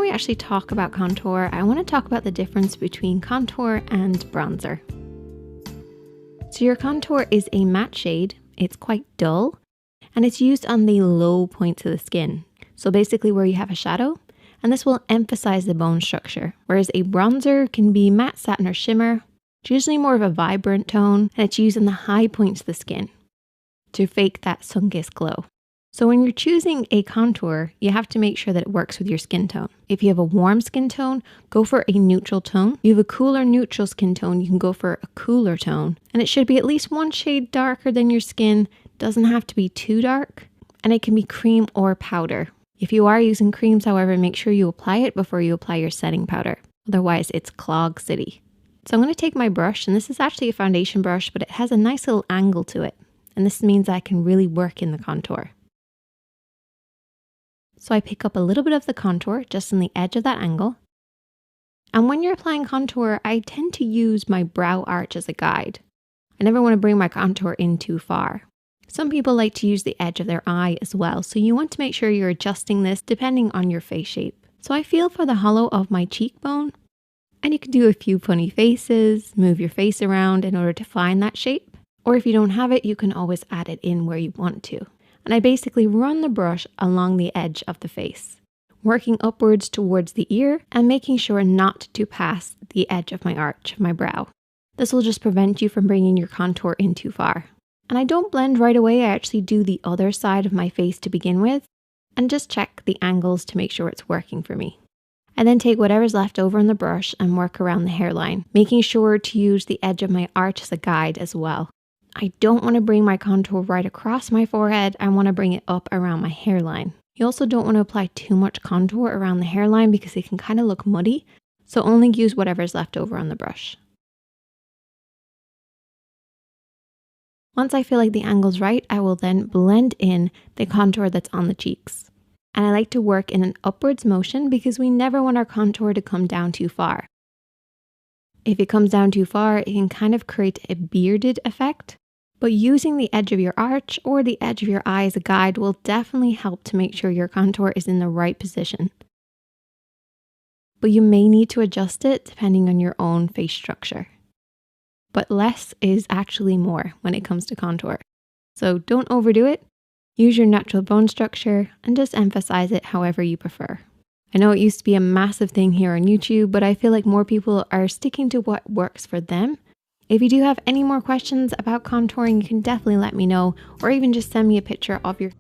we actually talk about contour, I want to talk about the difference between contour and bronzer. So your contour is a matte shade, it's quite dull, and it's used on the low points of the skin. So basically where you have a shadow, and this will emphasize the bone structure. Whereas a bronzer can be matte, satin, or shimmer. It's usually more of a vibrant tone, and it's used on the high points of the skin to fake that sun-kissed glow. So when you're choosing a contour, you have to make sure that it works with your skin tone. If you have a warm skin tone, go for a neutral tone. If you have a cooler neutral skin tone, you can go for a cooler tone. And it should be at least one shade darker than your skin. It doesn't have to be too dark. And it can be cream or powder. If you are using creams, however, make sure you apply it before you apply your setting powder. Otherwise, it's clog city. So I'm going to take my brush, and this is actually a foundation brush, but it has a nice little angle to it. And this means I can really work in the contour. So I pick up a little bit of the contour just on the edge of that angle. And when you're applying contour, I tend to use my brow arch as a guide. I never want to bring my contour in too far. Some people like to use the edge of their eye as well, so you want to make sure you're adjusting this depending on your face shape. So I feel for the hollow of my cheekbone, and you can do a few funny faces, move your face around in order to find that shape. Or if you don't have it, you can always add it in where you want to. And I basically run the brush along the edge of the face, working upwards towards the ear and making sure not to pass the edge of my arch of my brow. This will just prevent you from bringing your contour in too far. And I don't blend right away, I actually do the other side of my face to begin with and just check the angles to make sure it's working for me. I then take whatever's left over on the brush and work around the hairline, making sure to use the edge of my arch as a guide as well. I don't want to bring my contour right across my forehead, I want to bring it up around my hairline. You also don't want to apply too much contour around the hairline because it can kind of look muddy, so only use whatever's left over on the brush. Once I feel like the angle's right, I will then blend in the contour that's on the cheeks. And I like to work in an upwards motion because we never want our contour to come down too far. If it comes down too far, it can kind of create a bearded effect. But using the edge of your arch or the edge of your eye as a guide will definitely help to make sure your contour is in the right position. But you may need to adjust it depending on your own face structure. But less is actually more when it comes to contour. So don't overdo it. Use your natural bone structure and just emphasize it however you prefer. I know it used to be a massive thing here on YouTube, but I feel like more people are sticking to what works for them. If you do have any more questions about contouring, you can definitely let me know, or even just send me a picture of your